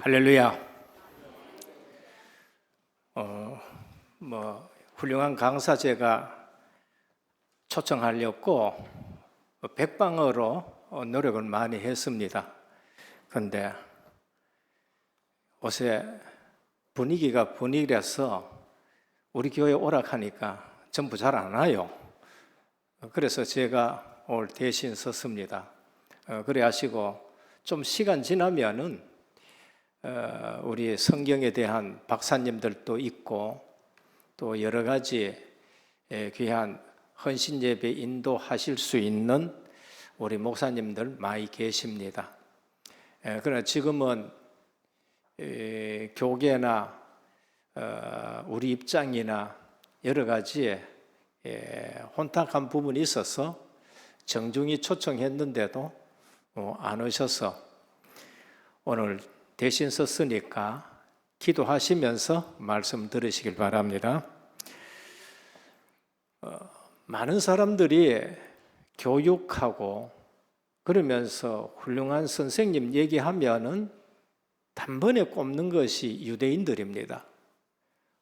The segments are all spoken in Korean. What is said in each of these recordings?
할렐루야. 훌륭한 강사제가 초청하려고 백방어로 노력을 많이 했습니다. 그런데 요새 분위기가 분위기라서 우리 교회 오락하니까 전부 잘 안 와요. 그래서 제가 오늘 대신 섰습니다. 그래 하시고 좀 시간 지나면은 우리 성경에 대한 박사님들도 있고 또 여러 가지 귀한 헌신 예배 인도하실 수 있는 우리 목사님들 많이 계십니다. 그러나 지금은 교계나 우리 입장이나 여러 가지 혼탁한 부분이 있어서 정중히 초청했는데도 안 오셔서 오늘 대신 썼으니까 기도하시면서 말씀 들으시길 바랍니다. 많은 사람들이 교육하고 그러면서 훌륭한 선생님 얘기하면은 단번에 꼽는 것이 유대인들입니다.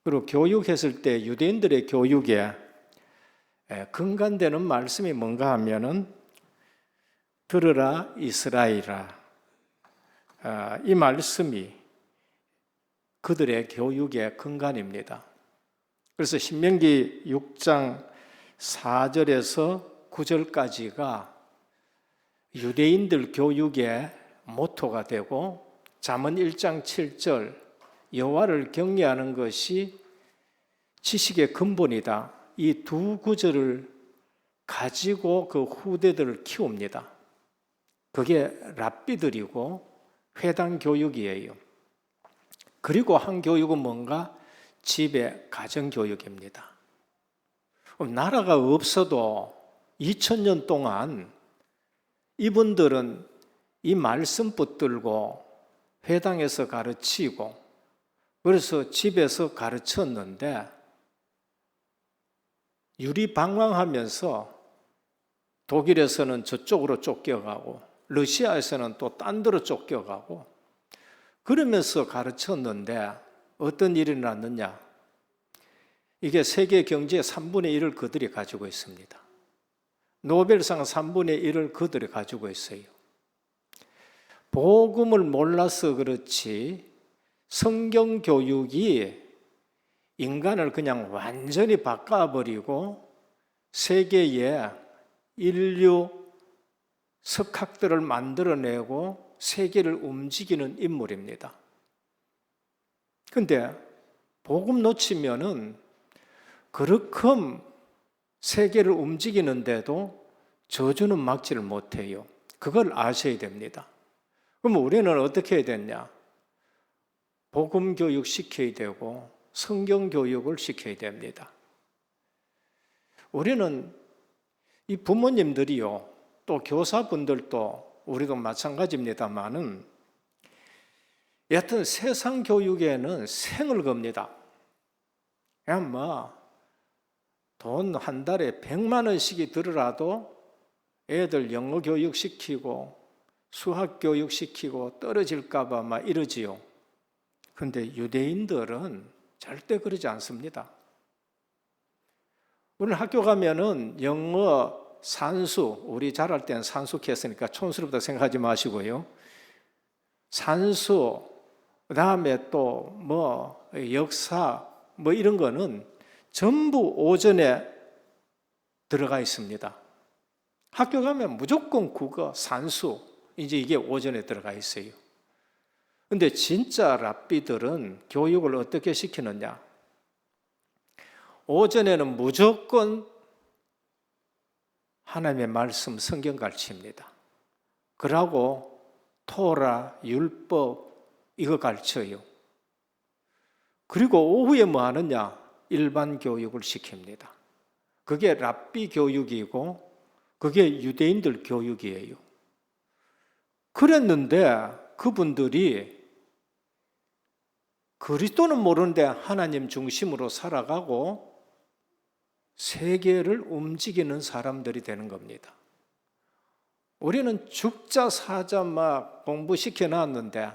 그리고 교육했을 때 유대인들의 교육에 근간되는 말씀이 뭔가 하면은 들으라 이스라엘아, 이 말씀이 그들의 교육의 근간입니다. 그래서 신명기 6장 4절에서 9절까지가 유대인들 교육의 모토가 되고 잠언 1장 7절 여호와를 경외하는 것이 지식의 근본이다. 이 두 구절을 가지고 그 후대들을 키웁니다. 그게 랍비들이고 회당 교육이에요. 그리고 한 교육은 뭔가 집의 가정 교육입니다. 나라가 없어도 2000년 동안 이분들은 이 말씀 붙들고 회당에서 가르치고 그래서 집에서 가르쳤는데 유리방황하면서 독일에서는 저쪽으로 쫓겨가고 러시아에서는 또 딴 데로 쫓겨가고 그러면서 가르쳤는데 어떤 일이 났느냐? 이게 세계 경제의 3분의 1을 그들이 가지고 있습니다. 노벨상 3분의 1을 그들이 가지고 있어요. 복음을 몰라서 그렇지 성경 교육이 인간을 그냥 완전히 바꿔버리고 세계에 인류 석학들을 만들어내고 세계를 움직이는 인물입니다. 그런데 복음 놓치면은 그렇게 세계를 움직이는데도 저주는 막지를 못해요. 그걸 아셔야 됩니다. 그럼 우리는 어떻게 해야 되냐? 복음 교육 시켜야 되고 성경 교육을 시켜야 됩니다. 우리는 이 부모님들이요, 또 교사분들도 우리도 마찬가지입니다만은 여하튼 세상 교육에는 생을 겁니다. 그냥 돈 한 달에 100만 원씩이 들어라도 애들 영어 교육 시키고 수학 교육 시키고 떨어질까 봐 이러지요. 그런데 유대인들은 절대 그러지 않습니다. 오늘 학교 가면은 영어 산수, 우리 자랄 때는 산수 했으니까 촌스럽다 생각하지 마시고요. 산수, 그 다음에 또 역사, 이런 거는 전부 오전에 들어가 있습니다. 학교 가면 무조건 국어, 산수, 이제 이게 오전에 들어가 있어요. 근데 진짜 랍비들은 교육을 어떻게 시키느냐? 오전에는 무조건 하나님의 말씀, 성경 가르칩니다. 그러고 토라, 율법 이거 가르쳐요. 그리고 오후에 뭐 하느냐? 일반 교육을 시킵니다. 그게 랍비 교육이고 그게 유대인들 교육이에요. 그랬는데 그분들이 그리스도는 모르는데 하나님 중심으로 살아가고 세계를 움직이는 사람들이 되는 겁니다. 우리는 죽자 사자 공부시켜 놨는데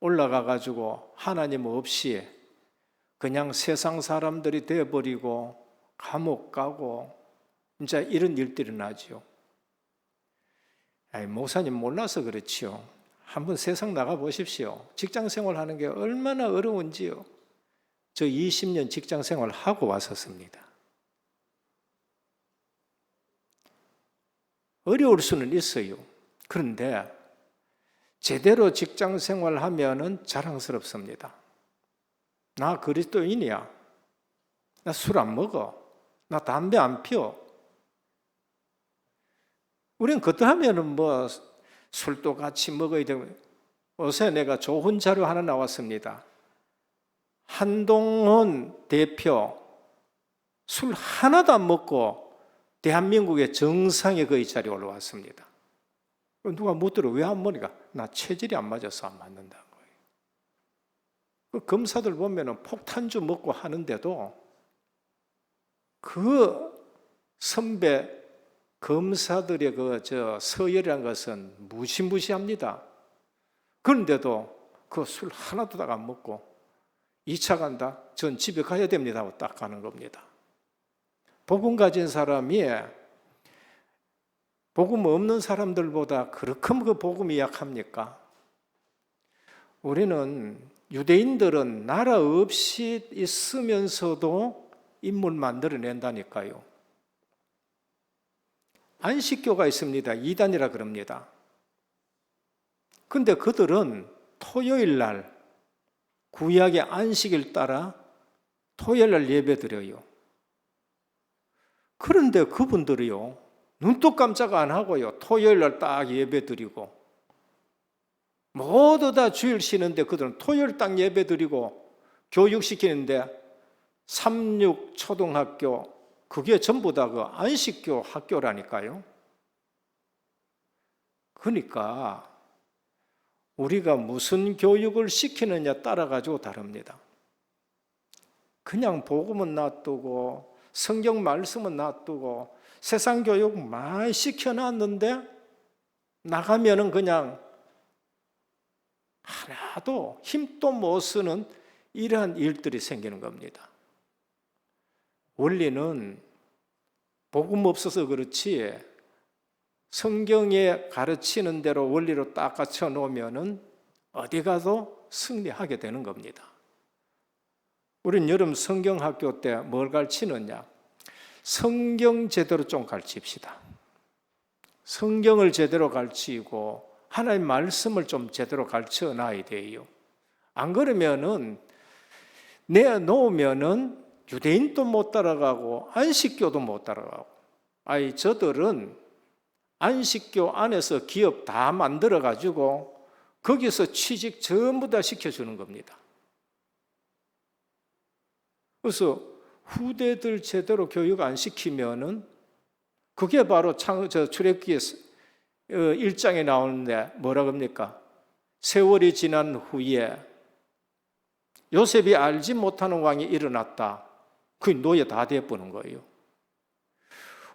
올라가 가지고 하나님 없이 그냥 세상 사람들이 되어버리고 감옥 가고 이제 이런 일들이 나죠. 목사님 몰라서 그렇지요. 한번 세상 나가 보십시오. 직장 생활하는 게 얼마나 어려운지요. 저 20년 직장 생활 하고 왔었습니다. 어려울 수는 있어요. 그런데 제대로 직장 생활하면은 자랑스럽습니다. 나 그리스도인이야. 나 술 안 먹어. 나 담배 안 피워. 우린 그때 하면은 뭐 술도 같이 먹어야 되고. 어제 내가 좋은 자료 하나 나왔습니다. 한동훈 대표 술 하나도 안 먹고 대한민국의 정상에 거의 자리에 올라왔습니다. 누가 묻더라. 왜 안 먹으니까 나 체질이 안 맞아서 안 맞는다는 거예요. 그 검사들 보면은 폭탄주 먹고 하는데도 그 선배 검사들의 서열이라는 것은 무시무시합니다. 그런데도 그 술 하나도 다 안 먹고 2차 간다? 전 집에 가야 됩니다 하고 딱 가는 겁니다. 복음 가진 사람이 복음 없는 사람들보다 그렇게 그 복음이 약합니까? 우리는 유대인들은 나라 없이 있으면서도 인물 만들어낸다니까요. 안식교가 있습니다. 이단이라 그럽니다. 근데 그들은 토요일 날 구약의 안식일 따라 토요일 날 예배 드려요. 그런데 그분들이요, 눈도 깜짝 안 하고요, 토요일 날 딱 예배 드리고, 모두 다 주일 쉬는데 그들은 토요일 딱 예배 드리고 교육시키는데 36 초등학교, 그게 전부 다 그 안식교 학교라니까요. 그러니까 우리가 무슨 교육을 시키느냐 따라가지고 다릅니다. 그냥 복음은 놔두고 성경 말씀은 놔두고 세상 교육 많이 시켜놨는데 나가면은 그냥 하나도 힘도 못 쓰는 이러한 일들이 생기는 겁니다. 원리는 복음 없어서 그렇지 성경에 가르치는 대로 원리로 딱 갖춰 놓으면은 어디 가도 승리하게 되는 겁니다. 우린 여름 성경학교 때 뭘 가르치느냐? 성경 제대로 좀 가르칩시다. 성경을 제대로 가르치고 하나님 말씀을 좀 제대로 가르쳐 놔야 돼요. 안 그러면은 내놓으면은 유대인도 못 따라가고 안식교도 못 따라가고. 저들은 안식교 안에서 기업 다 만들어 가지고 거기서 취직 전부 다 시켜주는 겁니다. 그래서 후대들 제대로 교육 안 시키면은 그게 바로 출애굽기 1장에 나오는데 뭐라 그럽니까? 세월이 지난 후에 요셉이 알지 못하는 왕이 일어났다. 그 노예 다 돼버린 거예요.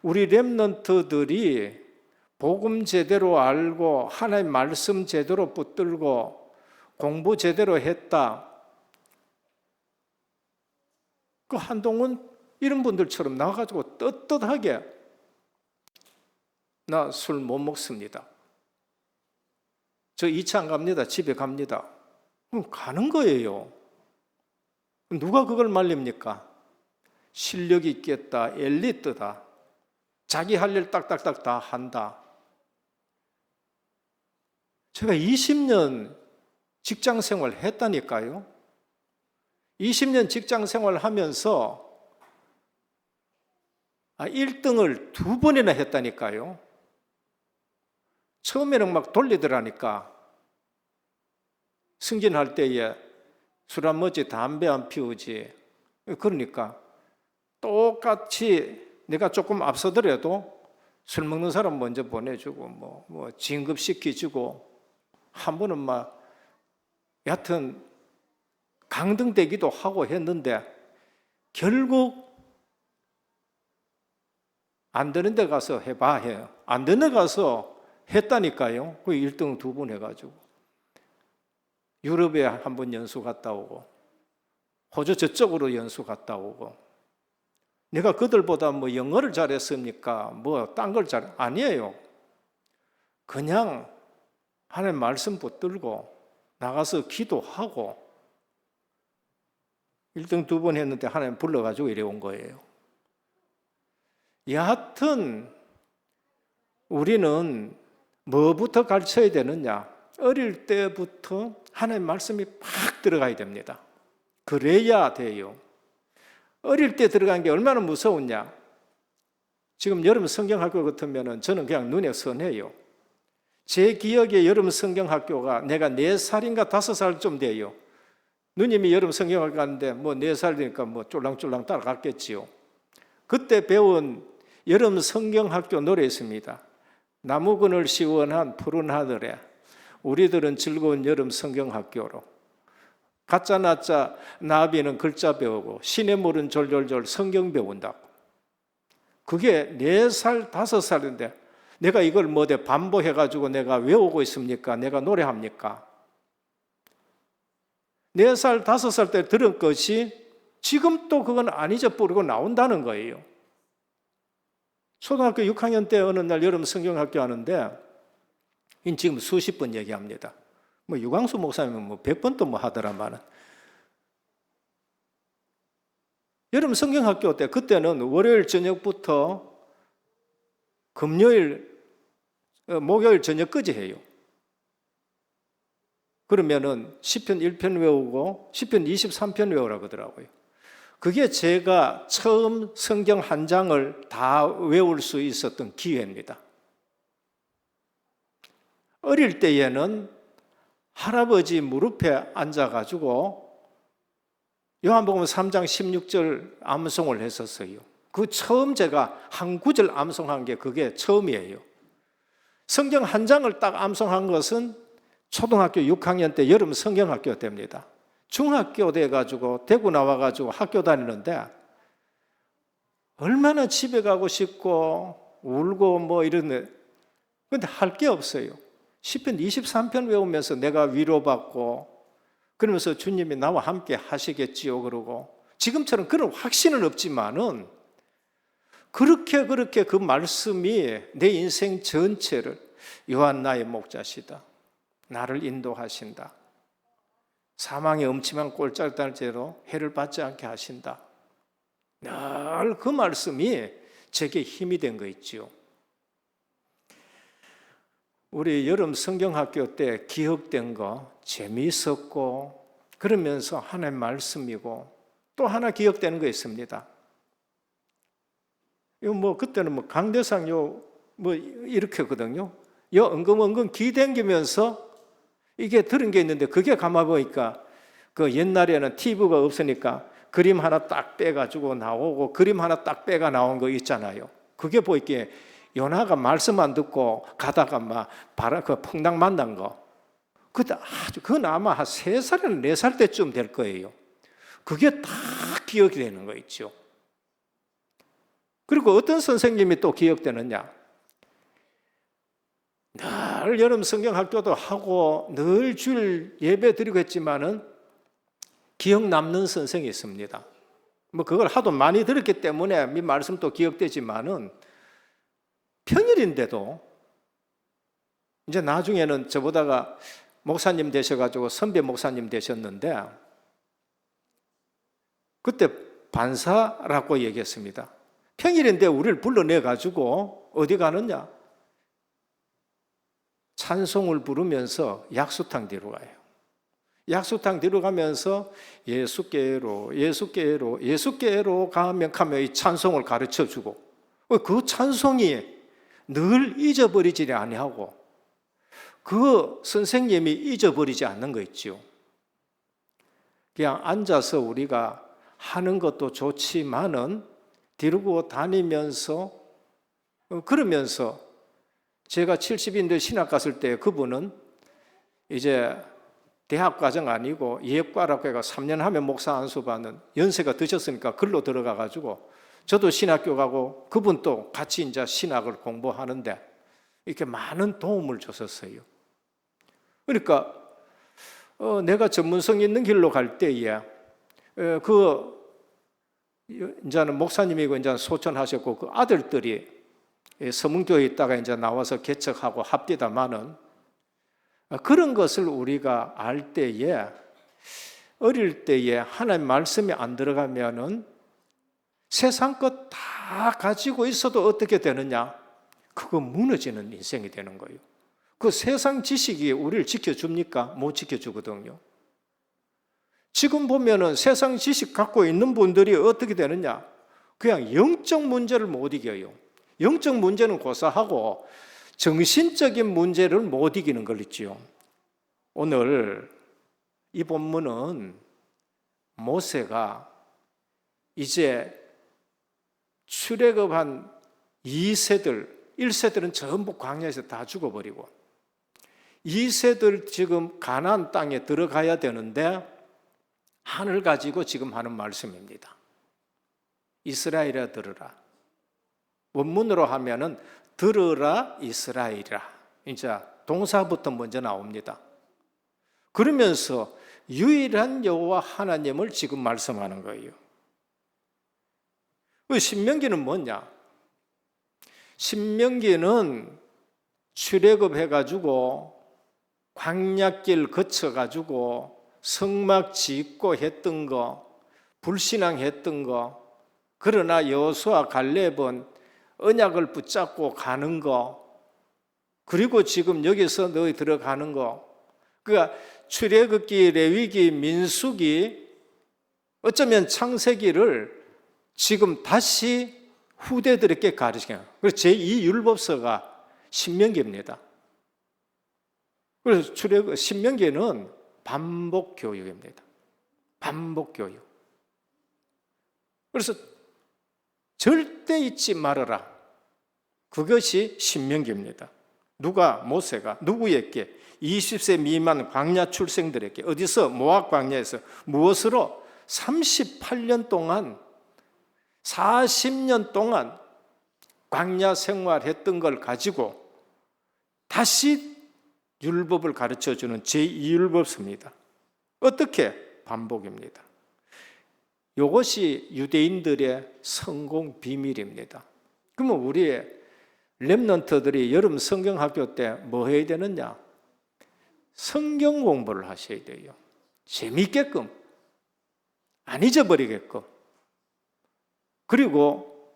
우리 렘넌트들이 복음 제대로 알고 하나님 말씀 제대로 붙들고 공부 제대로 했다. 그 한동훈 이런 분들처럼 나와가지고 떳떳하게 나 술 못 먹습니다. 저 2차 안 갑니다. 집에 갑니다. 그럼 가는 거예요. 누가 그걸 말립니까? 실력이 있겠다, 엘리트다, 자기 할 일 딱딱딱 다 한다. 제가 20년 직장 생활 했다니까요. 20년 직장 생활 하면서 1등을 2번이나 했다니까요. 처음에는 막 돌리더라니까. 승진할 때에 술 안 먹지, 담배 안 피우지. 그러니까 똑같이 내가 조금 앞서더라도 술 먹는 사람 먼저 보내주고 뭐 진급시켜주고 한 번은 막 여하튼 강등되기도 하고 했는데 결국 안 되는 데 가서 해봐 해요. 안 되는 데 가서 했다니까요. 그 1등 2번 해가지고 유럽에 한번 연수 갔다 오고 호주 저쪽으로 연수 갔다 오고 내가 그들보다 뭐 영어를 잘했습니까? 뭐 딴 걸 아니에요. 그냥 하나님 말씀 붙들고 나가서 기도하고 1등 2번 했는데 하나님 불러가지고 이래 온 거예요. 여하튼 우리는 뭐부터 가르쳐야 되느냐? 어릴 때부터 하나님 말씀이 팍 들어가야 됩니다. 그래야 돼요. 어릴 때 들어간 게 얼마나 무서웠냐? 지금 여름 성경학교 같으면 저는 그냥 눈에 선해요. 제 기억에 여름 성경학교가 내가 4살인가 5살 돼요. 누님이 여름 성경학교 갔는데 뭐 4살이니까 뭐 쫄랑쫄랑 따라갔겠지요. 그때 배운 여름 성경학교 노래 있습니다. 나무그늘 시원한 푸른 하늘에 우리들은 즐거운 여름 성경학교로 가짜 나짜 나비는 글자 배우고 시냇물은 졸졸졸 성경 배운다고. 그게 4살 5살인데 내가 이걸 뭐대 반복해가지고 내가 외우고 있습니까? 내가 노래합니까? 4살 5살 때 들은 것이 지금 또 그건 안 잊어버리고 나온다는 거예요. 초등학교 6학년 때 어느 날 여름 성경학교 하는데 지금 수십 번 얘기합니다. 뭐 유광수 목사님은 뭐 100번도 뭐 하더라마는. 여름 성경학교 때 그때는 월요일 저녁부터 금요일 목요일 저녁까지 해요. 그러면은 시편 1편 외우고 시편 23편 외우라고 하더라고요. 그게 제가 처음 성경 한 장을 다 외울 수 있었던 기회입니다. 어릴 때에는 할아버지 무릎에 앉아가지고 요한복음 3장 16절 암송을 했었어요. 그 처음 제가 한 구절 암송한 게 그게 처음이에요. 성경 한 장을 딱 암송한 것은 초등학교 6학년 때 여름 성경학교 때입니다. 중학교 돼가지고 대구 나와가지고 학교 다니는데 얼마나 집에 가고 싶고 울고 뭐 이러는데 근데 할 게 없어요. 시편 23편 외우면서 내가 위로받고 그러면서 주님이 나와 함께 하시겠지요 그러고 지금처럼 그런 확신은 없지만은 그렇게 그 말씀이 내 인생 전체를 요한 나의 목자시다. 나를 인도하신다. 사망의 음침한 꼴짝달죄로 해를 받지 않게 하신다. 늘 그 말씀이 제게 힘이 된 거 있지요. 우리 여름 성경학교 때 기억된 거 재미있었고 그러면서 하나님 말씀이고 또 하나 기억되는 거 있습니다. 이거 뭐 그때는 뭐 강대상 뭐 이렇게 하거든요. 은근 기댕기면서 이게 들은 게 있는데 그게 가만 보니까 그 옛날에는 TV가 없으니까 그림 하나 딱 빼가지고 나오고 그림 하나 딱 빼가 나온 거 있잖아요. 그게 보이기에 요나가 말씀 안 듣고 가다가 막 그 풍랑 만난 거. 그건 아마 한 3살이나 4살 때쯤 될 거예요. 그게 다 기억이 되는 거 있죠. 그리고 어떤 선생님이 또 기억되느냐? 늘 여름 성경학교도 하고 늘 주일 예배 드리고 했지만은 기억 남는 선생이 있습니다. 뭐 그걸 하도 많이 들었기 때문에 이 말씀도 기억되지만은 평일인데도 이제 나중에는 저보다가 목사님 되셔가지고 선배 목사님 되셨는데 그때 반사라고 얘기했습니다. 평일인데 우리를 불러내가지고 어디 가느냐? 찬송을 부르면서 약수탕 뒤로 가요. 약수탕 뒤로 가면서 예수께로 가면 이 찬송을 가르쳐주고 그 찬송이 늘 잊어버리지 아니하고 그 선생님이 잊어버리지 않는 거 있죠. 그냥 앉아서 우리가 하는 것도 좋지만은 뒤로 다니면서 그러면서 제가 70인들 신학 갔을 때 그분은 이제 대학 과정 아니고 예과라고 해가 3년 하면 목사 안수 받는 연세가 드셨으니까 글로 들어가 가지고 저도 신학교 가고 그분도 같이 이제 신학을 공부하는데 이렇게 많은 도움을 줬었어요. 그러니까 내가 전문성 있는 길로 갈 때에 이제는 목사님이고 이제 소천하셨고 그 아들들이 서문교에 있다가 이제 나와서 개척하고 합디다마는 그런 것을 우리가 알 때에 어릴 때에 하나님 말씀이 안 들어가면은 세상 것 다 가지고 있어도 어떻게 되느냐? 그거 무너지는 인생이 되는 거예요. 그 세상 지식이 우리를 지켜줍니까? 못 지켜주거든요. 지금 보면은 세상 지식 갖고 있는 분들이 어떻게 되느냐? 그냥 영적 문제를 못 이겨요. 영적 문제는 고사하고 정신적인 문제를 못 이기는 걸 있지요. 오늘 이 본문은 모세가 이제 출애굽한 2세들, 1세들은 전부 광야에서 다 죽어버리고 2세들 지금 가나안 땅에 들어가야 되는데 하늘 가지고 지금 하는 말씀입니다. 이스라엘아 들으라. 원문으로 하면은 들으라 이스라엘아. 이제 동사부터 먼저 나옵니다. 그러면서 유일한 여호와 하나님을 지금 말씀하는 거예요. 그 신명기는 뭐냐? 신명기는 출애굽해가지고 광야길 거쳐가지고 성막 짓고 했던 거, 불신앙했던 거, 그러나 여호수아 갈렙은 언약을 붙잡고 가는 거, 그리고 지금 여기서 너희 들어가는 거, 그러니까 출애굽기, 레위기, 민수기, 어쩌면 창세기를 지금 다시 후대들에게 가르쳐요. 그래서 제2율법서가 신명기입니다. 그래서 신명기는 반복 교육입니다. 반복 교육. 그래서 절대 잊지 말아라. 그것이 신명기입니다. 누가? 모세가 누구에게? 20세 미만 광야 출생들에게. 어디서? 모압 광야에서. 무엇으로? 38년 동안 40년 동안 광야 생활했던 걸 가지고 다시 율법을 가르쳐주는 제2율법서입니다. 어떻게? 반복입니다. 이것이 유대인들의 성공 비밀입니다. 그러면 우리의 렘넌트들이 여름 성경학교 때 뭐 해야 되느냐? 성경 공부를 하셔야 돼요. 재미있게끔, 안 잊어버리게끔. 그리고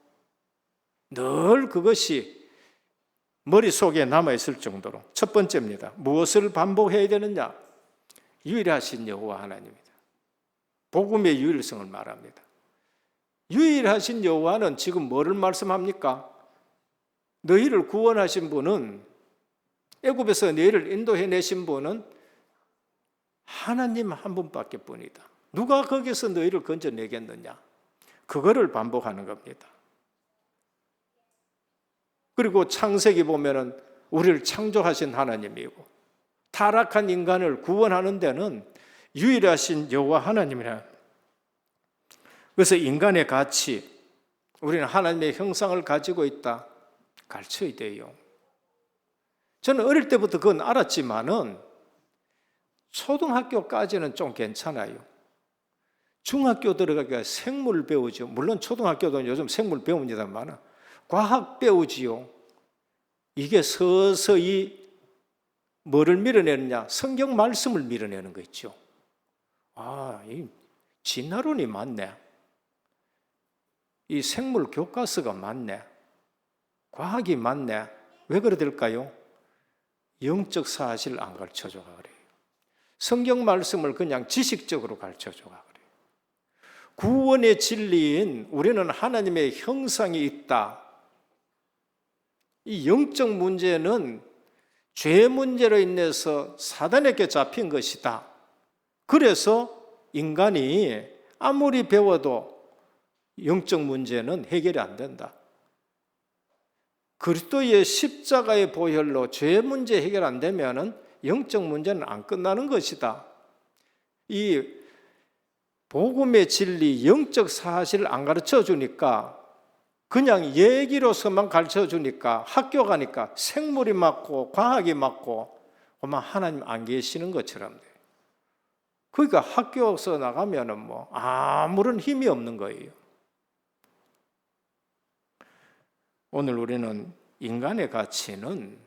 늘 그것이 머릿속에 남아있을 정도로. 첫 번째입니다. 무엇을 반복해야 되느냐? 유일하신 여호와 하나님입니다. 복음의 유일성을 말합니다. 유일하신 여호와는 지금 뭐를 말씀합니까? 너희를 구원하신 분은, 애굽에서 너희를 인도해내신 분은 하나님 한 분밖에 뿐이다. 누가 거기서 너희를 건져내겠느냐? 그거를 반복하는 겁니다. 그리고 창세기 보면은 우리를 창조하신 하나님이고 타락한 인간을 구원하는 데는 유일하신 여호와 하나님이라. 그래서 인간의 가치, 우리는 하나님의 형상을 가지고 있다, 가르쳐야 돼요. 저는 어릴 때부터 그건 알았지만은 초등학교까지는 좀 괜찮아요. 중학교 들어가기가 생물 배우죠. 물론 초등학교도 요즘 생물 배웁니다만 과학 배우지요. 이게 서서히 뭐를 밀어내느냐? 성경 말씀을 밀어내는 거 있죠. 이 진화론이 맞네. 이 생물 교과서가 맞네. 과학이 맞네. 왜 그래 될까요? 영적 사실 안 가르쳐줘가 그래요. 성경 말씀을 그냥 지식적으로 가르쳐줘가 그래요. 구원의 진리인 우리는 하나님의 형상이 있다. 이 영적 문제는 죄 문제로 인해서 사단에게 잡힌 것이다. 그래서 인간이 아무리 배워도 영적 문제는 해결이 안 된다. 그리스도의 십자가의 보혈로 죄 문제 해결 안 되면은 영적 문제는 안 끝나는 것이다. 이 복음의 진리, 영적 사실을 안 가르쳐 주니까 그냥 얘기로서만 가르쳐 주니까 학교 가니까 생물이 맞고 과학이 맞고 아마 하나님 안 계시는 것처럼 돼요. 그러니까 학교에서 나가면은 뭐 아무런 힘이 없는 거예요. 오늘 우리는 인간의 가치는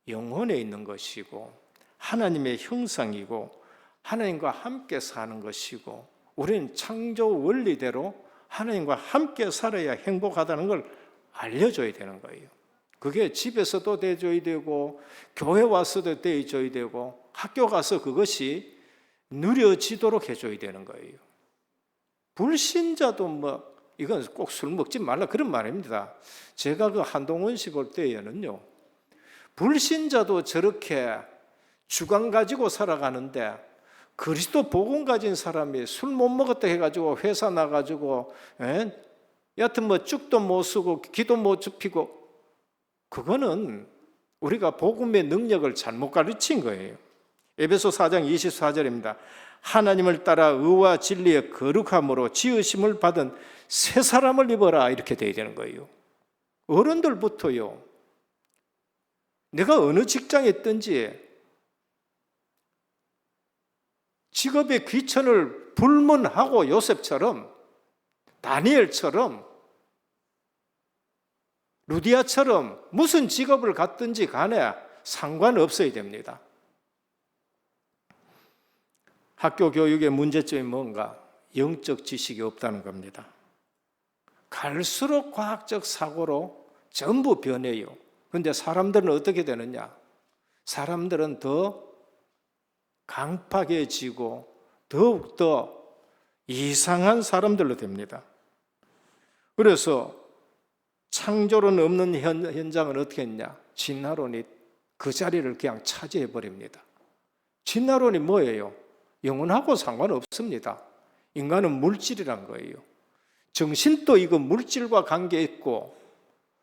영혼에 있는 것이고 하나님의 형상이고 하나님과 함께 사는 것이고 우리는 창조 원리대로 하나님과 함께 살아야 행복하다는 걸 알려줘야 되는 거예요. 그게 집에서도 돼줘야 되고 교회 와서도 돼줘야 되고 학교 가서 그것이 누려지도록 해줘야 되는 거예요. 불신자도 뭐 이건 꼭 술 먹지 말라 그런 말입니다. 제가 그 한동원 씨 볼 때에는요, 불신자도 저렇게 주관 가지고 살아가는데 그리스도 복음 가진 사람이 술 못 먹었다 해가지고 회사 나가지고 여하튼 뭐 죽도 못 쓰고 기도 못 줍히고, 그거는 우리가 복음의 능력을 잘못 가르친 거예요. 에베소 4장 24절입니다. 하나님을 따라 의와 진리의 거룩함으로 지으심을 받은 새 사람을 입어라, 이렇게 돼야 되는 거예요. 어른들부터요, 내가 어느 직장에 있든지 직업의 귀천을 불문하고 요셉처럼, 다니엘처럼, 루디아처럼 무슨 직업을 갖든지 간에 상관없어야 됩니다. 학교 교육의 문제점이 뭔가? 영적 지식이 없다는 겁니다. 갈수록 과학적 사고로 전부 변해요. 그런데 사람들은 어떻게 되느냐? 사람들은 더 강팍해지고 더욱더 이상한 사람들로 됩니다. 그래서 창조론 없는 현장은 어떻게 했냐? 진화론이 그 자리를 그냥 차지해버립니다. 진화론이 뭐예요? 영혼하고 상관없습니다. 인간은 물질이란 거예요. 정신도 이거 물질과 관계 있고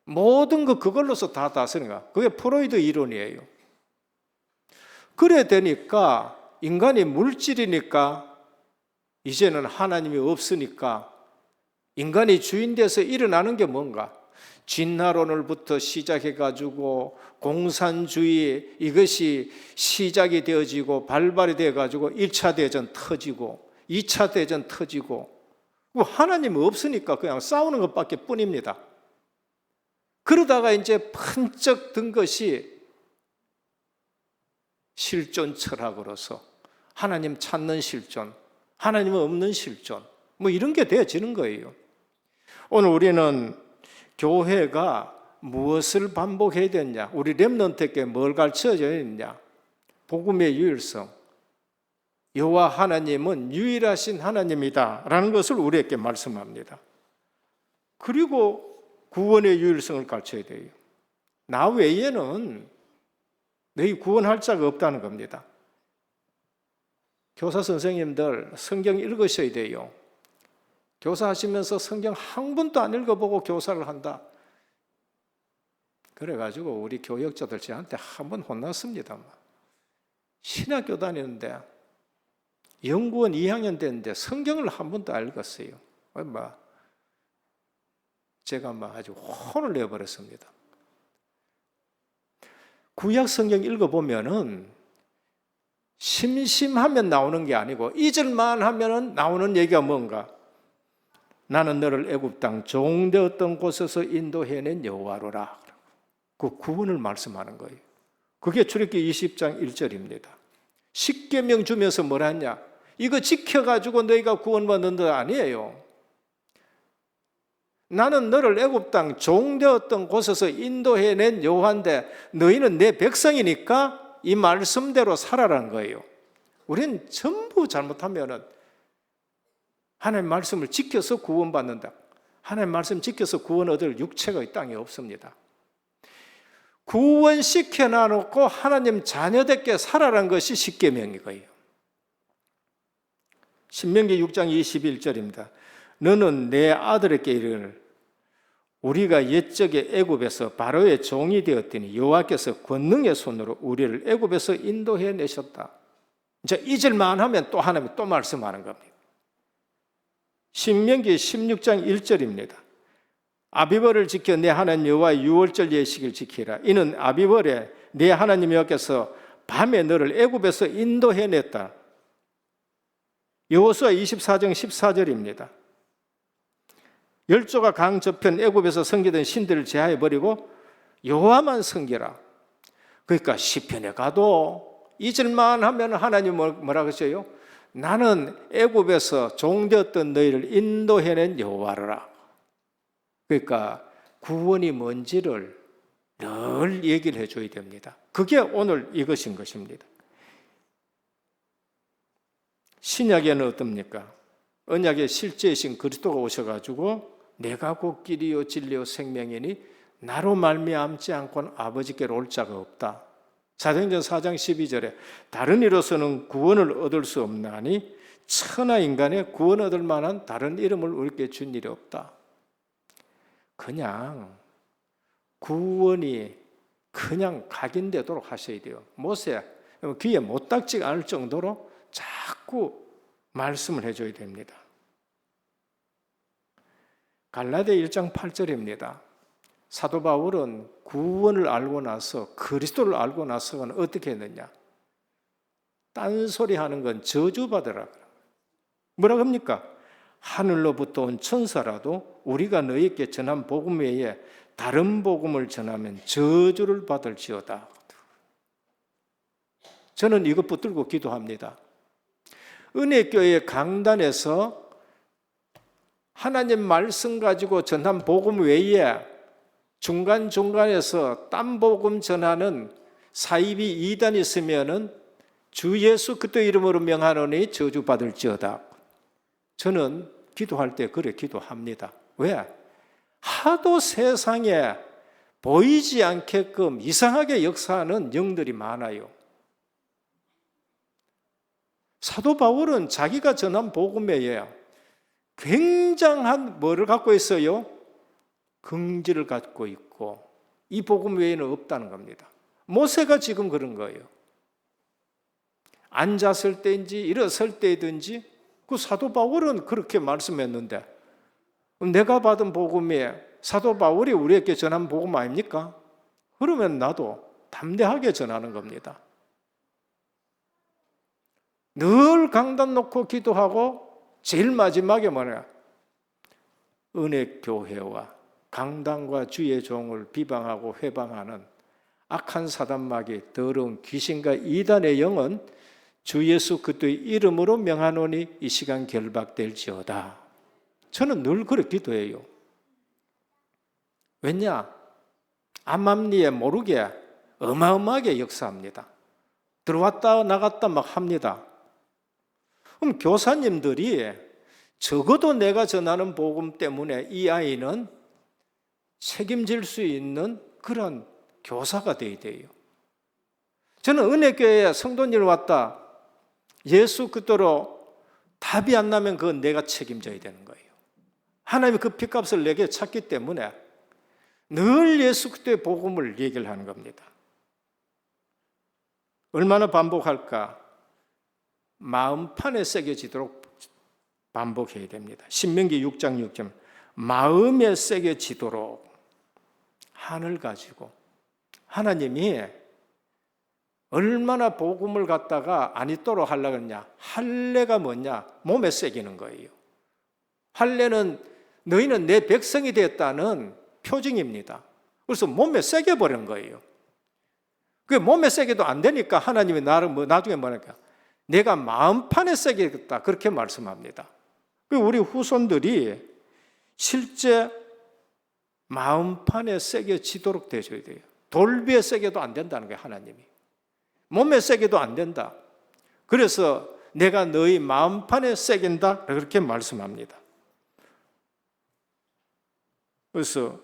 모든 거 그걸로서 다 다스리는 거. 그게 프로이드 이론이에요. 그래 되니까 인간이 물질이니까 이제는 하나님이 없으니까 인간이 주인 돼서 일어나는 게 뭔가? 진화론을부터 시작해가지고 공산주의 이것이 시작이 되어지고 발발이 되어가지고 1차 대전 터지고 2차 대전 터지고, 하나님 없으니까 그냥 싸우는 것밖에 뿐입니다. 그러다가 이제 번쩍 든 것이 실존 철학으로서 하나님 찾는 실존, 하나님 없는 실존, 뭐 이런 게 되어지는 거예요. 오늘 우리는 교회가 무엇을 반복해야 되느냐? 우리 렘넌트에게 뭘 가르쳐줘야 되느냐? 복음의 유일성, 여호와 하나님은 유일하신 하나님이다 라는 것을 우리에게 말씀합니다. 그리고 구원의 유일성을 가르쳐야 돼요. 나 외에는 너희 구원할 자가 없다는 겁니다. 교사 선생님들 성경 읽으셔야 돼요. 교사하시면서 성경 한 번도 안 읽어보고 교사를 한다. 그래가지고 우리 교역자들 저한테 한 번 혼났습니다. 신학교 다니는데 연구원 2학년 됐는데 성경을 한 번도 안 읽었어요. 제가 아주 혼을 내버렸습니다. 구약 성경 읽어보면은 심심하면 나오는 게 아니고 잊을만 하면 나오는 얘기가 뭔가? 나는 너를 애굽 땅 종되었던 곳에서 인도해낸 여호와로라. 그 구원을 말씀하는 거예요. 그게 출애굽기 20장 1절입니다. 십계명 주면서 뭐라 했냐? 이거 지켜가지고 너희가 구원받는 거 아니에요. 나는 너를 애굽 땅 종되었던 곳에서 인도해낸 여호와인데 너희는 내 백성이니까 이 말씀대로 살아라는 거예요. 우리는 전부 잘못하면은 하나님 말씀을 지켜서 구원받는다. 하나님 말씀 지켜서 구원 얻을 육체가 이 땅에 없습니다. 구원시켜 놔놓고 하나님 자녀답게 살아라는 것이 십계명이고요. 신명기 6장 21절입니다. 너는 내 아들에게 이르기를 우리가 옛적에 애굽에서 바로의 종이 되었더니 여호와께서 권능의 손으로 우리를 애굽에서 인도해 내셨다. 이제 잊을만 하면 또 하나님이 또 말씀하는 겁니다. 신명기 16장 1절입니다. 아비벌을 지켜 내 하나님 여호와의 유월절 예식을 지키라. 이는 아비벌에 내 하나님 여호와께서 밤에 너를 애굽에서 인도해냈다. 여호수아 24장 14절입니다. 열조가 강 저편 애굽에서 섬기던 신들을 제하여버리고 여호와만 섬기라. 그러니까 시편에 가도 잊을만 하면 하나님 뭐라 그러세요? 나는 애굽에서 종되었던 너희를 인도해낸 여호와라. 그러니까 구원이 뭔지를 늘 얘기를 해줘야 됩니다. 그게 오늘 이것인 것입니다. 신약에는 어떻습니까? 언약의 실제이신 그리스도가 오셔가지고 내가 곧 길이요 진리요 생명이니 나로 말미암지 않고는 아버지께로 올 자가 없다. 사도행전 4장 12절에 다른 이로서는 구원을 얻을 수 없나니 천하 인간에 구원 얻을 만한 다른 이름을 우리께 준 일이 없다. 그냥 구원이 그냥 각인되도록 하셔야 돼요. 모세 귀에 못 닥지 않을 정도로 자꾸 말씀을 해줘야 됩니다. 갈라디아 1장 8절입니다. 사도 바울은 구원을 알고 나서 그리스도를 알고 나서는 어떻게 했느냐? 딴소리 하는 건 저주받으라. 뭐라고 합니까? 하늘로부터 온 천사라도 우리가 너희에게 전한 복음 외에 다른 복음을 전하면 저주를 받을지어다. 저는 이것 붙들고 기도합니다. 은혜교회 강단에서 하나님 말씀 가지고 전한 복음 외에 중간중간에서 딴 복음 전하는 사이비 이단이 있으면은 주 예수 그리스도 이름으로 명하노니 저주받을지어다. 저는 기도할 때 그래 기도합니다. 왜? 하도 세상에 보이지 않게끔 이상하게 역사하는 영들이 많아요. 사도 바울은 자기가 전한 복음 외에 굉장한 뭐를 갖고 있어요? 긍지를 갖고 있고 이 복음 외에는 없다는 겁니다. 모세가 지금 그런 거예요. 앉았을 때인지 일어설 때든지 그 사도 바울은 그렇게 말씀했는데 내가 받은 복음이 사도 바울이 우리에게 전한 복음 아닙니까? 그러면 나도 담대하게 전하는 겁니다. 늘 강단 놓고 기도하고 제일 마지막에 뭐냐? 은혜교회와 강단과 주의 종을 비방하고 회방하는 악한 사단마귀 더러운 귀신과 이단의 영은 주 예수 그리스도의 이름으로 명하노니 이 시간 결박될지어다. 저는 늘 그렇게 기도해요. 왜냐? 암암리에 모르게 어마어마하게 역사합니다. 들어왔다 나갔다 막 합니다. 그럼 교사님들이 적어도 내가 전하는 복음 때문에 이 아이는 책임질 수 있는 그런 교사가 되어야 돼요. 저는 은혜교회에 성도님 왔다. 예수 그리스도로 답이 안 나면 그건 내가 책임져야 되는 거예요. 하나님이 그 핏값을 내게 찾기 때문에 늘 예수 그리스도의 복음을 얘기를 하는 겁니다. 얼마나 반복할까? 마음판에 새겨지도록 반복해야 됩니다. 신명기 6장 6절 마음에 새겨지도록 한을 가지고 하나님이 얼마나 복음을 갖다가 안 잊도록 하려고 했냐? 할례가 뭐냐? 몸에 새기는 거예요. 할례는 너희는 내 백성이 되었다는 표징입니다. 그래서 몸에 새겨버린 거예요. 그게 몸에 새겨도 안 되니까 하나님이 나를 나중에 뭐랄까? 내가 마음판에 새기겠다 그렇게 말씀합니다. 우리 후손들이 실제 마음판에 새겨지도록 되어줘야 돼요. 돌비에 새겨도 안 된다는 거예요. 하나님이. 몸에 새겨도 안 된다. 그래서 내가 너희 마음판에 새긴다 그렇게 말씀합니다. 그래서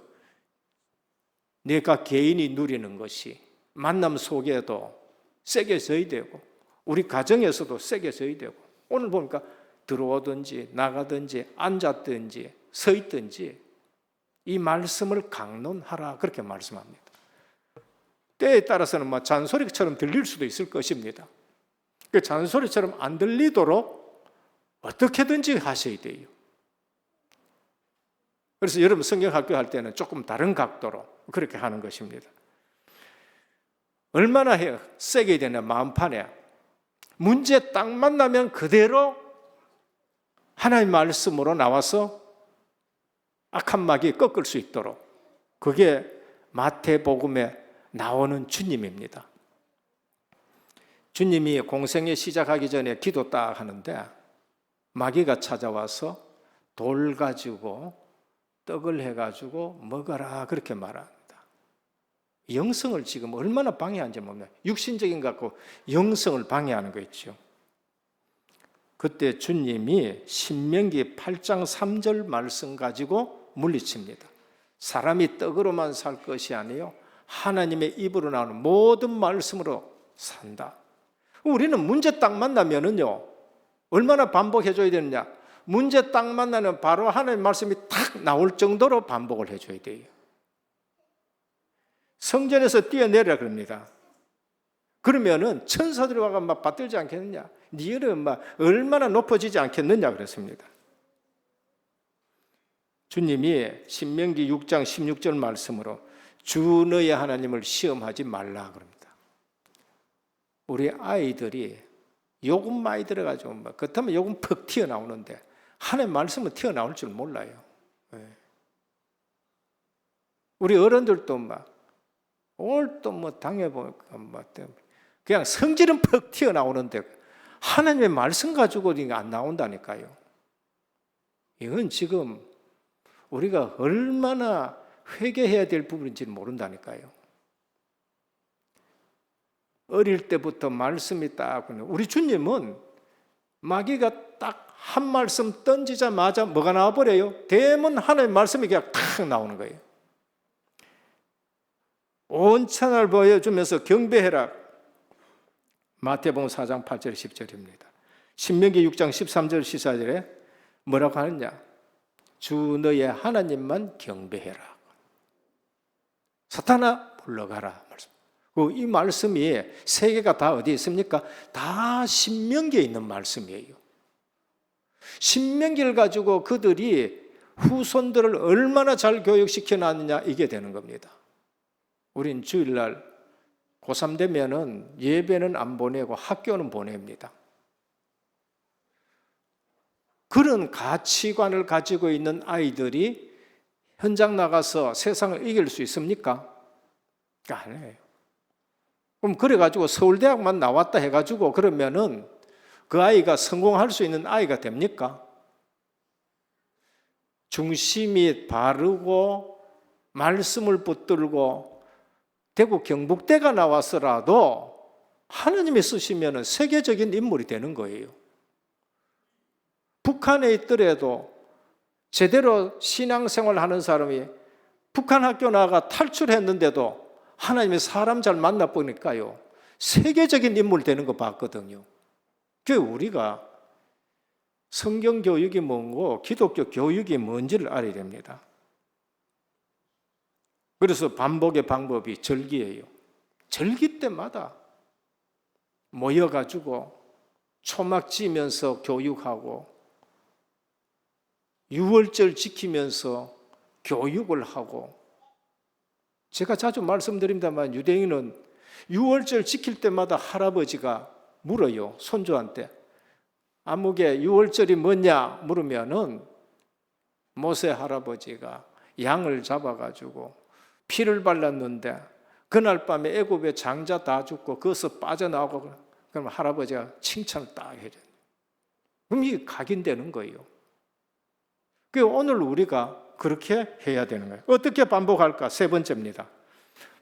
내가 개인이 누리는 것이 만남 속에도 새겨져야 되고 우리 가정에서도 새겨져야 되고 오늘 보니까 들어오든지 나가든지 앉았든지 서 있든지 이 말씀을 강론하라 그렇게 말씀합니다. 때에 따라서는 뭐 잔소리처럼 들릴 수도 있을 것입니다. 그 잔소리처럼 안 들리도록 어떻게든지 하셔야 돼요. 그래서 여러분 성경학교 할 때는 조금 다른 각도로 그렇게 하는 것입니다. 얼마나 세게 되냐 마음판에 문제 딱 만나면 그대로 하나님의 말씀으로 나와서 악한 마귀 꺾을 수 있도록, 그게 마태복음에 나오는 주님입니다. 주님이 공생애 시작하기 전에 기도 딱 하는데 마귀가 찾아와서 돌 가지고 떡을 해가지고 먹어라 그렇게 말합니다. 영성을 지금 얼마나 방해하는지 모르면 육신적인 것 같고 영성을 방해하는 거 있죠. 그때 주님이 신명기 8장 3절 말씀 가지고 물리칩니다. 사람이 떡으로만 살 것이 아니요 하나님의 입으로 나오는 모든 말씀으로 산다. 우리는 문제 딱 만나면은요 얼마나 반복해줘야 되느냐, 문제 딱 만나면 바로 하나님의 말씀이 탁 나올 정도로 반복을 해줘야 돼요. 성전에서 뛰어내리라 그럽니다. 그러면은 천사들이 와가 막 받들지 않겠느냐, 니는 막 얼마나 높아지지 않겠느냐 그랬습니다. 주님이 신명기 6장 16절 말씀으로 주 너의 하나님을 시험하지 말라 그럽니다. 우리 아이들이 요금 많이 들어가지고 막 그렇다면 요금 퍽 튀어나오는데 하나님 말씀은 튀어나올 줄 몰라요. 우리 어른들도 막 오늘 또 뭐 당해보니까 뭐 그냥 성질은 퍽 튀어나오는데 하나님의 말씀 가지고 안 나온다니까요. 이건 지금 우리가 얼마나 회개해야 될 부분인지는 모른다니까요. 어릴 때부터 말씀이 딱, 우리 주님은 마귀가 딱 한 말씀 던지자마자 뭐가 나와버려요? 대문 하나님의 말씀이 그냥 탁 나오는 거예요. 온 천하를 보여주면서 경배해라. 마태복음 4장 8절 10절입니다. 신명기 6장 13절 14절에 뭐라고 하느냐? 주 너의 하나님만 경배해라. 사탄아 물러가라. 이 말씀이 세 개가 다 어디에 있습니까? 다 신명기에 있는 말씀이에요. 신명기를 가지고 그들이 후손들을 얼마나 잘 교육시켜 놨느냐 이게 되는 겁니다. 우린 주일날 고3 되면은 예배는 안 보내고 학교는 보냅니다. 그런 가치관을 가지고 있는 아이들이 현장 나가서 세상을 이길 수 있습니까? 아니에요. 그럼 그래가지고 서울대학만 나왔다 해가지고 그러면은 그 아이가 성공할 수 있는 아이가 됩니까? 중심이 바르고 말씀을 붙들고 대구 경북대가 나왔어라도 하나님이 쓰시면 세계적인 인물이 되는 거예요. 북한에 있더라도 제대로 신앙생활 하는 사람이 북한 학교 나가 탈출했는데도 하나님의 사람 잘 만나보니까요 세계적인 인물 되는 거 봤거든요. 그 우리가 성경 교육이 뭔고 기독교 교육이 뭔지를 알아야 됩니다. 그래서 반복의 방법이 절기예요. 절기 때마다 모여가지고 초막 지면서 교육하고 유월절 지키면서 교육을 하고, 제가 자주 말씀드립니다만 유대인은 유월절 지킬 때마다 할아버지가 물어요. 손주한테 아무개 유월절이 뭐냐 물으면은 모세 할아버지가 양을 잡아가지고 피를 발랐는데 그날 밤에 애굽의 장자 다 죽고 거기서 빠져나오고, 그럼 할아버지가 칭찬을 딱 해줘요. 그럼 이게 각인되는 거예요. 그 오늘 우리가 그렇게 해야 되는 거예요. 어떻게 반복할까? 세 번째입니다.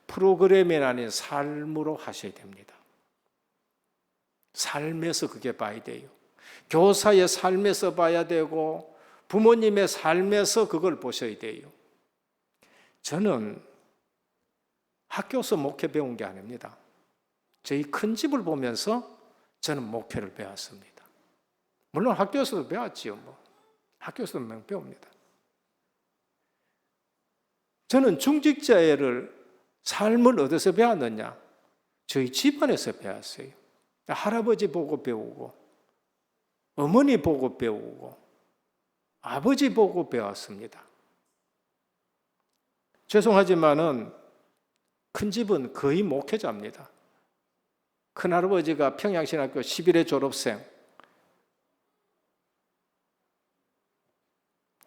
프로그램이 아닌 삶으로 하셔야 됩니다. 삶에서 그게 봐야 돼요. 교사의 삶에서 봐야 되고 부모님의 삶에서 그걸 보셔야 돼요. 저는 학교에서 목회 배운 게 아닙니다. 저희 큰 집을 보면서 저는 목회를 배웠습니다. 물론 학교에서도 배웠지요. 학교에서도 배웁니다. 저는 중직자를 삶을 어디서 배웠느냐? 저희 집안에서 배웠어요. 할아버지 보고 배우고, 어머니 보고 배우고, 아버지 보고 배웠습니다. 죄송하지만은 큰 집은 거의 목회자입니다. 큰할아버지가 평양신학교 11회 졸업생,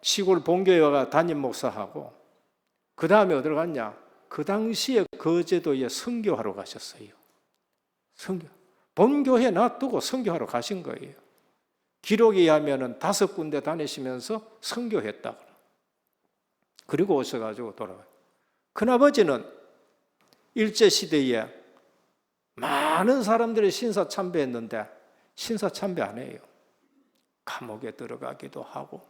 시골 본교회가 담임 목사하고 그 다음에 어디로 갔냐? 그 당시에 거제도에 선교하러 가셨어요. 선교. 본교회 놔두고 선교하러 가신 거예요. 기록에 의하면 5군데 다니시면서 선교했다. 그리고 오셔가지고 돌아가요. 큰아버지는 일제시대에 많은 사람들이 신사 참배했는데 신사 참배 안 해요. 감옥에 들어가기도 하고.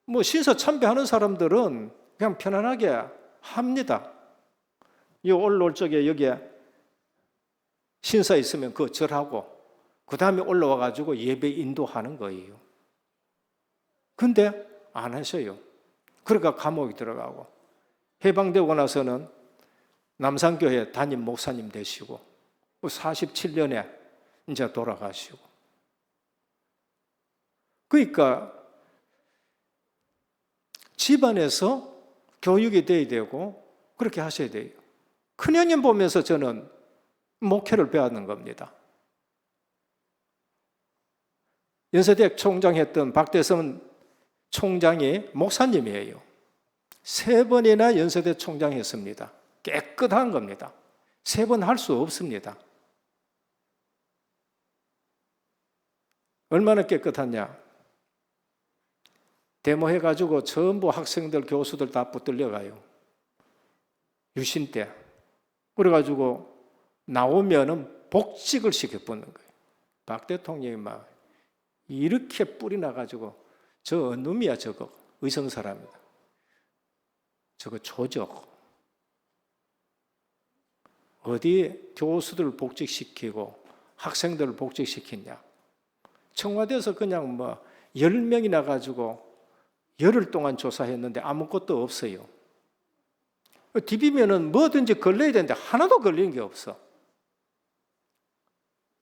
뭐 신사 참배하는 사람들은 그냥 편안하게 합니다. 이 올라올 적에 여기에 신사 있으면 그거 절하고 그 다음에 올라와 가지고 예배 인도하는 거예요. 근데 안 하셔요. 그러니까 감옥에 들어가고 해방되고 나서는 남산교회 담임 목사님 되시고 47년에 이제 돌아가시고. 그러니까 집안에서 교육이 돼야 되고 그렇게 하셔야 돼요. 큰형님 보면서 저는 목회를 배웠는 겁니다. 연세대학 총장 했던 박대선 총장이 목사님이에요. 3번이나 연세대 총장 했습니다. 깨끗한 겁니다. 3번 할 수 없습니다. 얼마나 깨끗하냐? 데모해가지고 전부 학생들, 교수들 다 붙들려가요. 유신 때. 그래가지고 나오면은 복직을 시켜보는 거예요. 박 대통령이 막 이렇게 뿌리 나가지고 저 놈이야 저거 의성 사람이다. 저거 조적. 어디 교수들을 복직시키고 학생들을 복직시키냐. 청와대에서 그냥 뭐 10명이나 가지고 열흘 동안 조사했는데 아무것도 없어요. 디비면은 뭐든지 걸려야 되는데 하나도 걸린 게 없어.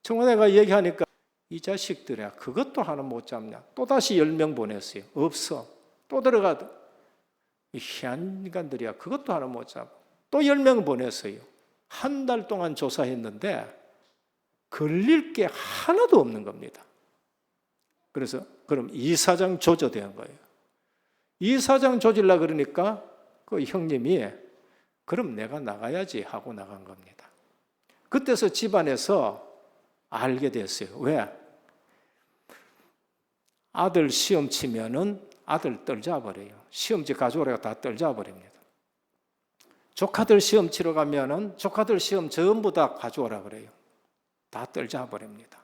청와대가 얘기하니까 이 자식들이야 그것도 하나 못 잡냐. 또다시 10명 보냈어요. 없어. 또 들어가도 이 희한 인간들이야 그것도 하나 못 잡아. 또 10명 보냈어요. 한 달 동안 조사했는데 걸릴 게 하나도 없는 겁니다. 그래서 그럼 이사장 조져된 거예요. 이사장 조질라 그러니까 그 형님이 그럼 내가 나가야지 하고 나간 겁니다. 그때서 집안에서 알게 됐어요. 왜? 아들 시험 치면은 아들 떨잡아버려요. 시험지 가져오라고 다 떨잡아버립니다. 조카들 시험 치러 가면은 조카들 시험 전부 다 가져오라 그래요. 다 떨잡아버립니다.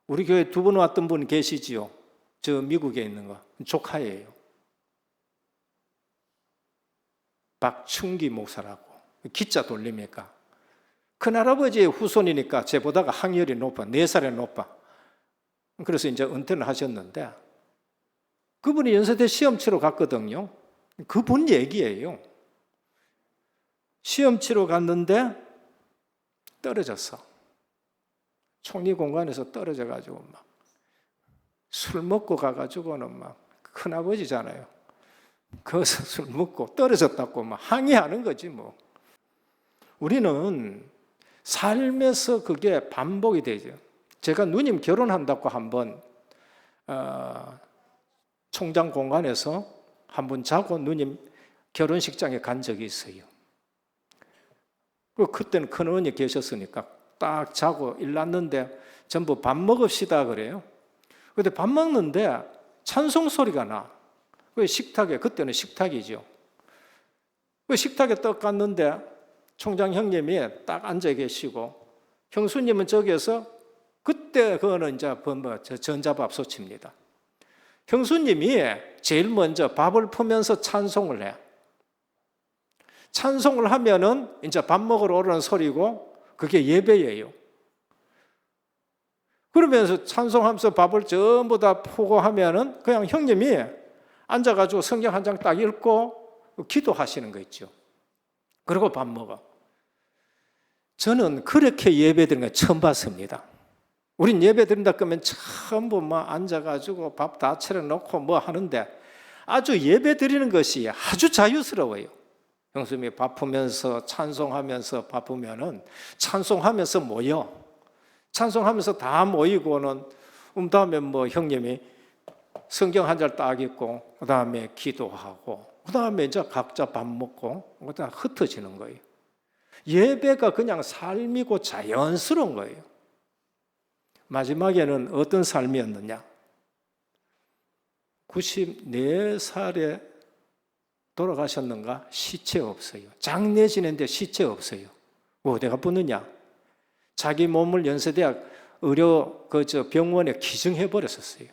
우리 교회 2번 왔던 분 계시지요? 저 미국에 있는 거 조카예요. 박충기 목사라고. 기자 돌립니까? 큰할아버지의 후손이니까 제보다가 학열이 높아. 4살이 높아. 그래서 이제 은퇴를 하셨는데 그분이 연세대 시험 치러 갔거든요. 그분 얘기예요. 시험 치러 갔는데 떨어졌어. 총리 공간에서 떨어져가지고 막 술 먹고 가가지고는 막 큰아버지잖아요. 거기서 술 먹고 떨어졌다고 막 항의하는 거지 뭐. 우리는 삶에서 그게 반복이 되죠. 제가 누님 결혼한다고 한번 총장 공간에서 한번 자고 누님 결혼식장에 간 적이 있어요. 그때는 큰 어머니 계셨으니까 딱 자고 일났는데 전부 밥 먹읍시다 그래요. 근데 밥 먹는데 찬송 소리가 나. 그 식탁에, 그때는 식탁이죠. 그 식탁에 떡 갔는데 총장 형님이 딱 앉아 계시고 형수님은 저기에서 그때 그거는 이제 전자밥솥입니다. 형수님이 제일 먼저 밥을 풀면서 찬송을 해. 찬송을 하면은 이제 밥 먹으러 오라는 소리고 그게 예배예요. 그러면서 찬송하면서 밥을 전부 다 푸고 하면은 그냥 형님이 앉아가지고 성경 한 장 딱 읽고 기도하시는 거 있죠. 그리고 밥 먹어. 저는 그렇게 예배 드리는 거 처음 봤습니다. 우린 예배 드린다 그러면 전부 막 앉아가지고 밥 다 차려놓고 뭐 하는데 아주 예배 드리는 것이 아주 자유스러워요. 형수님이 바쁘면서 찬송하면서 바쁘면은 찬송하면서 모여. 찬송하면서 다 모이고는 다음에 뭐 형님이 성경 한 절 딱 읽고 그 다음에 기도하고 그 다음에 이제 각자 밥 먹고 그 다음에 흩어지는 거예요. 예배가 그냥 삶이고 자연스러운 거예요. 마지막에는 어떤 삶이었느냐? 94살에 돌아가셨는가? 시체 없어요. 장례 지낸데 시체 없어요. 어디가 붙느냐? 자기 몸을 연세대학 의료 병원에 기증해 버렸었어요.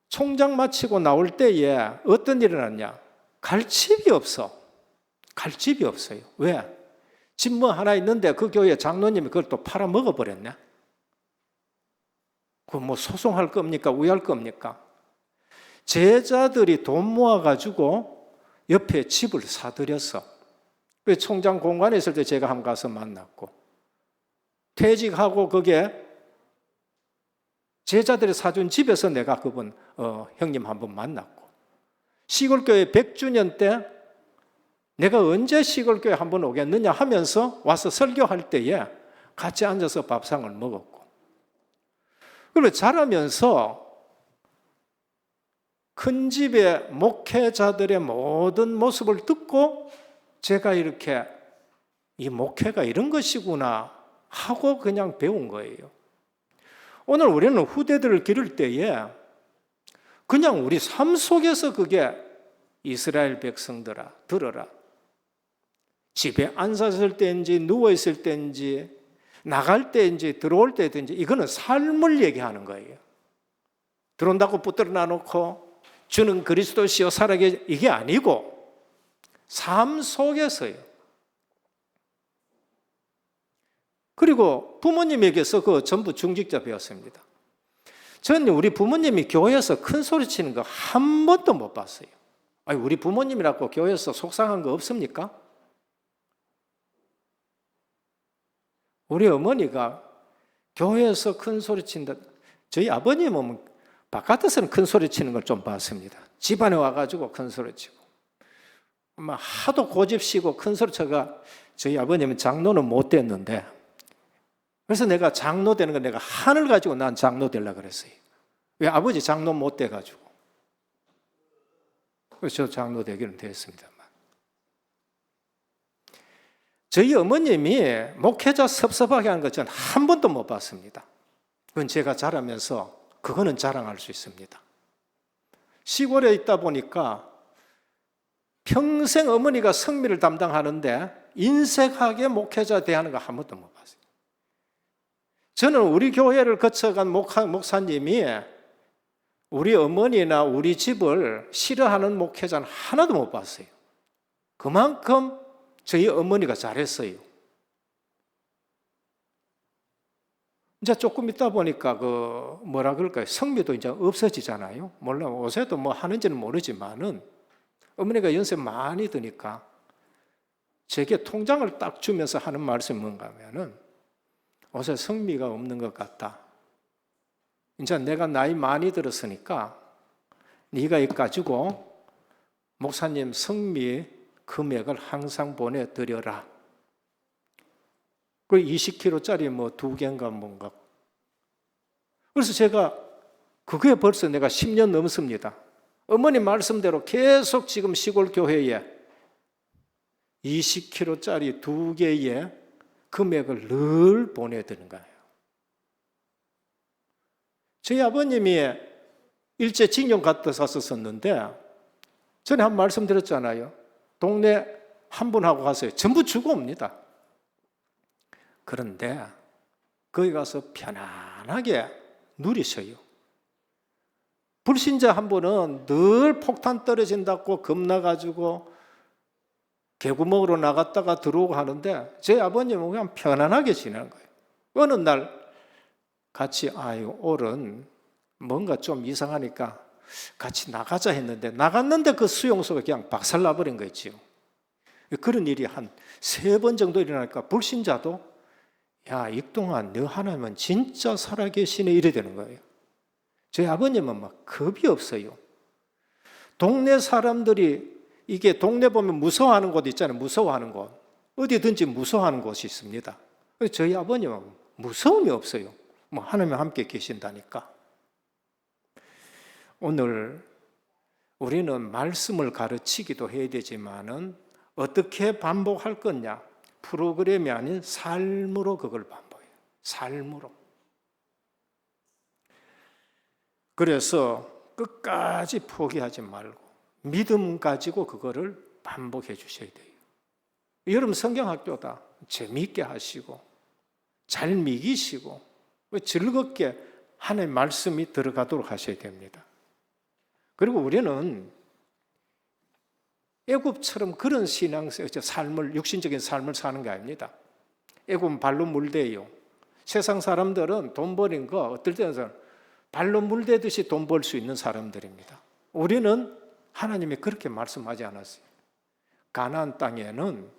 총장 마치고 나올 때에 어떤 일이 일어났냐? 갈 집이 없어. 갈 집이 없어요. 왜? 집 뭐 하나 있는데 그 교회 장로님이 그걸 또 팔아 먹어버렸네. 그 뭐 소송할 겁니까? 우회할 겁니까? 제자들이 돈 모아가지고 옆에 집을 사들였어. 그 총장 공관에 있을 때 제가 한번 가서 만났고, 퇴직하고 그게 제자들이 사준 집에서 내가 그분 형님 한번 만났고, 시골교회 100주년 때 내가 언제 시골교회 한번 오겠느냐 하면서 와서 설교할 때에 같이 앉아서 밥상을 먹었고, 그리고 자라면서 큰 집의 목회자들의 모든 모습을 듣고 제가 이렇게 이 목회가 이런 것이구나 하고 그냥 배운 거예요. 오늘 우리는 후대들을 기를 때에 그냥 우리 삶 속에서 그게 이스라엘 백성들아 들어라. 집에 앉았을 때인지 누워있을 때인지 나갈 때인지 들어올 때든지 이거는 삶을 얘기하는 거예요. 들어온다고 붙들어 놔놓고 주는 그리스도시요 살아계 이게 아니고 삶 속에서요. 그리고 부모님에게서 그 전부 중직자 배웠습니다. 저는 우리 부모님이 교회에서 큰 소리 치는 거 한 번도 못 봤어요. 아니, 우리 부모님이라고 교회에서 속상한 거 없습니까? 우리 어머니가 교회에서 큰 소리 친다. 저희 아버님은 바깥에서는 큰 소리 치는 걸 좀 봤습니다. 집안에 와가지고 큰 소리 치고. 하도 고집시고 큰 소리 쳐가 저희 아버님은 장로는 못 됐는데, 그래서 내가 장로 되는 건 내가 한을 가지고 난 장로 되려고 그랬어요. 왜? 아버지 장로 못 돼가지고. 그래서 저 장로 되기는 됐습니다만. 저희 어머님이 목회자 섭섭하게 한 것은 한 번도 못 봤습니다. 그건 제가 자라면서 그거는 자랑할 수 있습니다. 시골에 있다 보니까 평생 어머니가 성미를 담당하는데 인색하게 목회자 대하는 거 한 번도 못 봤어요. 저는 우리 교회를 거쳐간 목사님이 우리 어머니나 우리 집을 싫어하는 목회자는 하나도 못 봤어요. 그만큼 저희 어머니가 잘했어요. 이제 조금 있다 보니까 뭐라 그럴까요? 성미도 이제 없어지잖아요. 몰라, 요새도 뭐 하는지는 모르지만은 어머니가 연세 많이 드니까 제게 통장을 딱 주면서 하는 말씀이 뭔가 하면은 요새 성미가 없는 것 같다. 이제 내가 나이 많이 들었으니까 네가 이 가지고 목사님 성미 금액을 항상 보내드려라. 그리고 20kg짜리 뭐 2개인가 뭔가. 그래서 제가 그게 벌써 내가 10년 넘습니다. 어머니 말씀대로 계속 지금 시골 교회에 20kg짜리 2개의 금액을 늘 보내드리는 거예요. 저희 아버님이 일제 징용 갔다 왔었는데 전에 한 말씀 드렸잖아요. 동네 한 분하고 가서요. 전부 주고 옵니다. 그런데 거기 가서 편안하게 누리셔요. 불신자 한 분은 늘 폭탄 떨어진다고 겁나가지고 개구멍으로 나갔다가 들어오고 하는데 제 아버님은 그냥 편안하게 지내는 거예요. 어느 날 같이 올은 뭔가 좀 이상하니까 같이 나가자 했는데 나갔는데 그 수용소가 그냥 박살나버린 거 있지요. 그런 일이 한 3번 정도 일어나니까 불신자도 야, 이동안 너 하나면 진짜 살아계시네 이래 되는 거예요. 저희 아버님은 막 겁이 없어요. 동네 사람들이 이게 동네 보면 무서워하는 곳 있잖아요. 무서워하는 곳. 어디든지 무서워하는 곳이 있습니다. 저희 아버님은 무서움이 없어요. 뭐 하나님 함께 계신다니까. 오늘 우리는 말씀을 가르치기도 해야 되지만은 어떻게 반복할 거냐? 프로그램이 아닌 삶으로 그걸 반복해요. 삶으로. 그래서 끝까지 포기하지 말고 믿음 가지고 그거를 반복해 주셔야 돼요. 여러분 성경학교다. 재미있게 하시고 잘 미기시고 즐겁게 하나님의 말씀이 들어가도록 하셔야 됩니다. 그리고 우리는 애굽처럼 그런 삶을, 육신적인 삶을 사는 게 아닙니다. 애굽은 발로 물대요. 세상 사람들은 돈 버린 거 어떨 때는 발로 물대듯이 돈 벌 수 있는 사람들입니다. 우리는 하나님이 그렇게 말씀하지 않았어요. 가나안 땅에는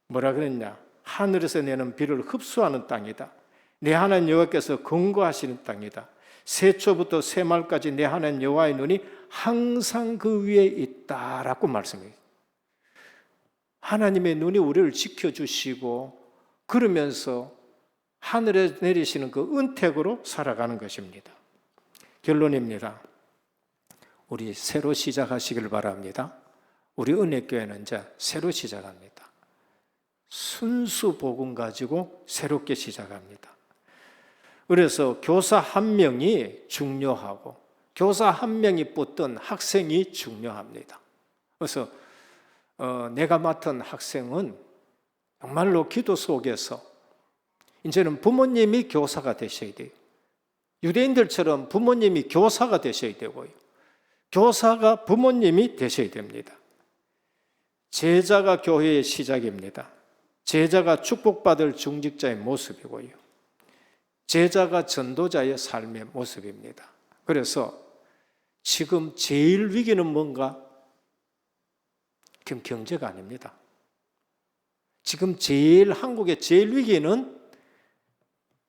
뭐라 그랬냐? 하늘에서 내는 비를 흡수하는 땅이다. 내 하나님 여호와께서 근거하시는 땅이다. 세초부터 세말까지 내 하나님 여호와의 눈이 항상 그 위에 있다라고 말씀해요. 하나님의 눈이 우리를 지켜주시고 그러면서 하늘에 내리시는 그 은택으로 살아가는 것입니다. 결론입니다. 우리 새로 시작하시길 바랍니다. 우리 은혜교회는 이제 새로 시작합니다. 순수 복음 가지고 새롭게 시작합니다. 그래서 교사 한 명이 중요하고 교사 한 명이 뽑던 학생이 중요합니다. 그래서 내가 맡은 학생은 정말로 기도 속에서 이제는 부모님이 교사가 되셔야 돼요. 유대인들처럼 부모님이 교사가 되셔야 되고요. 교사가 부모님이 되셔야 됩니다. 제자가 교회의 시작입니다. 제자가 축복받을 중직자의 모습이고요. 제자가 전도자의 삶의 모습입니다. 그래서 지금 제일 위기는 뭔가? 경제가 아닙니다. 지금 한국의 제일 위기는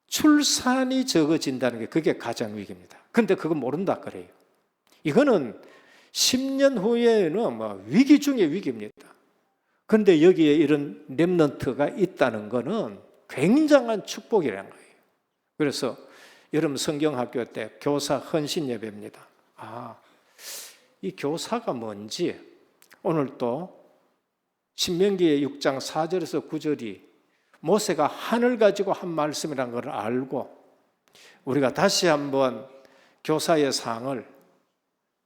출산이 적어진다는 게 그게 가장 위기입니다. 근데 그거 모른다 그래요. 이거는 10년 후에는 위기 중에 위기입니다. 근데 여기에 이런 렘넌트가 있다는 것은 굉장한 축복이라는 거예요. 그래서 여러분 성경학교 때 교사 헌신 예배입니다. 이 교사가 뭔지 오늘 또 신명기의 6장 4절에서 9절이 모세가 하늘 가지고 한 말씀이라는 걸 알고 우리가 다시 한번 교사의 상을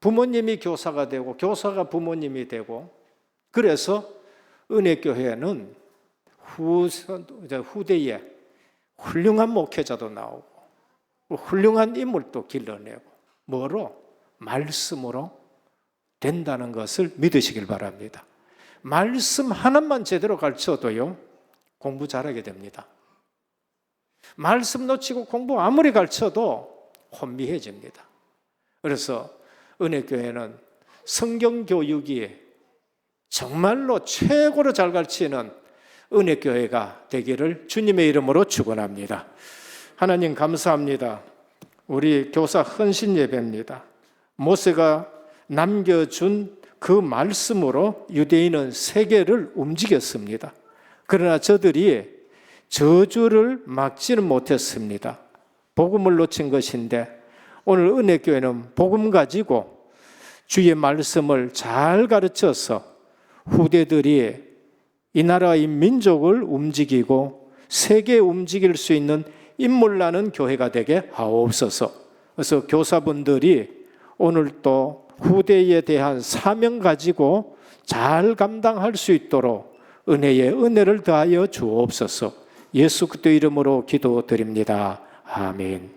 부모님이 교사가 되고 교사가 부모님이 되고 그래서 은혜교회는 후대에 훌륭한 목회자도 나오고 훌륭한 인물도 길러내고 뭐로? 말씀으로 된다는 것을 믿으시길 바랍니다. 말씀 하나만 제대로 가르쳐도요 공부 잘하게 됩니다. 말씀 놓치고 공부 아무리 가르쳐도 혼미해집니다. 그래서 은혜교회는 성경교육이 정말로 최고로 잘 가르치는 은혜교회가 되기를 주님의 이름으로 축원합니다. 하나님 감사합니다. 우리 교사 헌신 예배입니다. 모세가 남겨준 그 말씀으로 유대인은 세계를 움직였습니다. 그러나 저들이 저주를 막지는 못했습니다. 복음을 놓친 것인데 오늘 은혜교회는 복음 가지고 주의 말씀을 잘 가르쳐서 후대들이 이 나라의 민족을 움직이고 세계에 움직일 수 있는 인물 나는 교회가 되게 하옵소서. 그래서 교사분들이 오늘 또 후대에 대한 사명 가지고 잘 감당할 수 있도록 은혜에 은혜를 더하여 주옵소서. 예수 그리스도 이름으로 기도드립니다. 아멘.